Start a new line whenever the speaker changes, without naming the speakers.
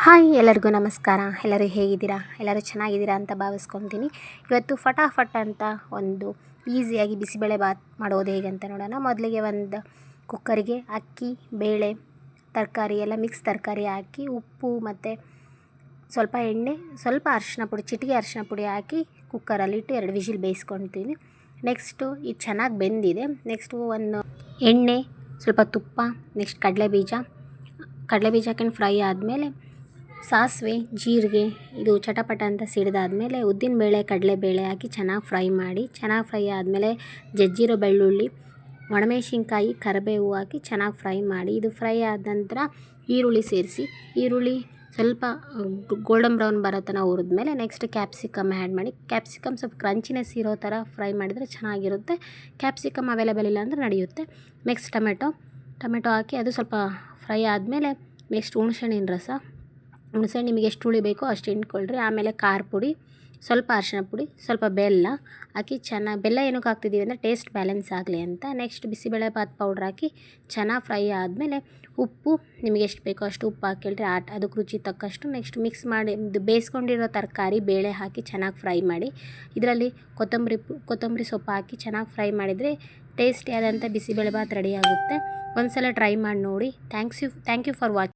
Hi ಎಲ್ಲರಿಗೂ ನಮಸ್ಕಾರ. ಎಲ್ಲರೂ ಹೇಗಿದ್ದೀರಾ? ಎಲ್ಲರೂ ಚೆನ್ನಾಗಿದ್ದೀರಾ ಅಂತ ಭಾವಿಸ್ಕೊತೀನಿ. ಇವತ್ತು ಫಟಾಫಟ್ ಅಂತ ಒಂದು ಈಸಿಯಾಗಿ ಬಿಸಿಬೇಳೆಬಾತ್ ಮಾಡೋದು ಹೇಗೆ ಅಂತ ನೋಡೋಣ. ಮೊದಲಿಗೆ ಒಂದು ಕುಕ್ಕರಿಗೆ ಅಕ್ಕಿ, ಬೇಳೆ, ತರಕಾರಿ ಎಲ್ಲ ಮಿಕ್ಸ್ ತರಕಾರಿ ಹಾಕಿ, ಉಪ್ಪು ಮತ್ತು ಸ್ವಲ್ಪ ಎಣ್ಣೆ, ಸ್ವಲ್ಪ ಅರಿಶಿನ ಪುಡಿ, ಚಿಟಿಕೆ ಅರಿಶಿನ ಪುಡಿ ಹಾಕಿ ಕುಕ್ಕರಲ್ಲಿಟ್ಟು 2 ವಿಷಿಲ್ ಬೇಯಿಸ್ಕೊಳ್ತೀನಿ. ನೆಕ್ಸ್ಟು ಇದು ಚೆನ್ನಾಗಿ ಬೆಂದಿದೆ. ನೆಕ್ಸ್ಟು ಒಂದು ಎಣ್ಣೆ, ಸ್ವಲ್ಪ ತುಪ್ಪ, ನೆಕ್ಸ್ಟ್ ಕಡಲೆಬೀಜ ಹಾಕೊಂಡು ಫ್ರೈ ಆದಮೇಲೆ ಸಾಸಿವೆ, ಜೀರಿಗೆ ಇದು ಚಟಪಟ ಅಂತ ಸಿಡಿದಾದ್ಮೇಲೆ ಉದ್ದಿನಬೇಳೆ, ಕಡಲೆಬೇಳೆ ಹಾಕಿ ಚೆನ್ನಾಗಿ ಫ್ರೈ ಮಾಡಿ. ಚೆನ್ನಾಗಿ ಫ್ರೈ ಆದಮೇಲೆ ಜಜ್ಜಿರೋ ಬೆಳ್ಳುಳ್ಳಿ, ಒಣಮೆಣಸಿನ್ಕಾಯಿ, ಕರಿಬೇವು ಹಾಕಿ ಚೆನ್ನಾಗಿ ಫ್ರೈ ಮಾಡಿ. ಇದು ಫ್ರೈ ಆದ ನಂತರ ಈರುಳ್ಳಿ ಸೇರಿಸಿ, ಈರುಳ್ಳಿ ಸ್ವಲ್ಪ ಗೋಲ್ಡನ್ ಬ್ರೌನ್ ಬರೋ ತನಕ ಹುರಿದ್ಮೇಲೆ ನೆಕ್ಸ್ಟ್ ಕ್ಯಾಪ್ಸಿಕಮ್ ಆ್ಯಡ್ ಮಾಡಿ. ಕ್ಯಾಪ್ಸಿಕಮ್ ಸ್ವಲ್ಪ ಕ್ರಂಚಿನೆಸ್ ಇರೋ ಥರ ಫ್ರೈ ಮಾಡಿದರೆ ಚೆನ್ನಾಗಿರುತ್ತೆ. ಕ್ಯಾಪ್ಸಿಕಮ್ ಅವೈಲೇಬಲ್ ಇಲ್ಲ ಅಂದರೆ ನಡೆಯುತ್ತೆ. ನೆಕ್ಸ್ಟ್ ಟೊಮೆಟೊ ಹಾಕಿ ಅದು ಸ್ವಲ್ಪ ಫ್ರೈ ಆದಮೇಲೆ ನೆಕ್ಸ್ಟ್ ಹುಣಸೆಹಣ್ಣಿನ ರಸ, ಹುಣಸೆಹಣ್ಣು ನಿಮಗೆ ಎಷ್ಟು ಹುಳಿ ಬೇಕೋ ಅಷ್ಟು ಹಿಂಡ್ಕೊಳ್ರಿ. ಆಮೇಲೆ ಖಾರ ಪುಡಿ, ಸ್ವಲ್ಪ ಅರಿಶಿನ ಪುಡಿ, ಸ್ವಲ್ಪ ಬೆಲ್ಲ ಹಾಕಿ ಚೆನ್ನಾಗಿ, ಬೆಲ್ಲ ಏನಕ್ಕೆ ಹಾಕ್ತಿದ್ದೀವಿ ಅಂದರೆ ಟೇಸ್ಟ್ ಬ್ಯಾಲೆನ್ಸ್ ಆಗಲಿ ಅಂತ. ನೆಕ್ಸ್ಟ್ ಬಿಸಿಬೇಳೆಬಾತ್ ಪೌಡ್ರ್ ಹಾಕಿ ಚೆನ್ನಾಗಿ ಫ್ರೈ ಆದಮೇಲೆ ಉಪ್ಪು ನಿಮಗೆ ಎಷ್ಟು ಬೇಕೋ ಅಷ್ಟು ಉಪ್ಪು ಹಾಕಿಳ್ರಿ, ಅದಕ್ಕೆ ರುಚಿ ತಕ್ಕಷ್ಟು. ನೆಕ್ಸ್ಟ್ ಮಿಕ್ಸ್ ಮಾಡಿ ಇದು ಬೇಯಿಸ್ಕೊಂಡಿರೋ ತರಕಾರಿ, ಬೇಳೆ ಹಾಕಿ ಚೆನ್ನಾಗಿ ಫ್ರೈ ಮಾಡಿ. ಇದರಲ್ಲಿ ಕೊತ್ತಂಬರಿ ಸೊಪ್ಪು ಹಾಕಿ ಚೆನ್ನಾಗಿ ಫ್ರೈ ಮಾಡಿದರೆ ಟೇಸ್ಟಿಯಾದಂಥ ಬಿಸಿಬೇಳೆಬಾತ್ ರೆಡಿ ಆಗುತ್ತೆ. ಒಂದು ಸಲ ಟ್ರೈ ಮಾಡಿ ನೋಡಿ. Thank you for watching.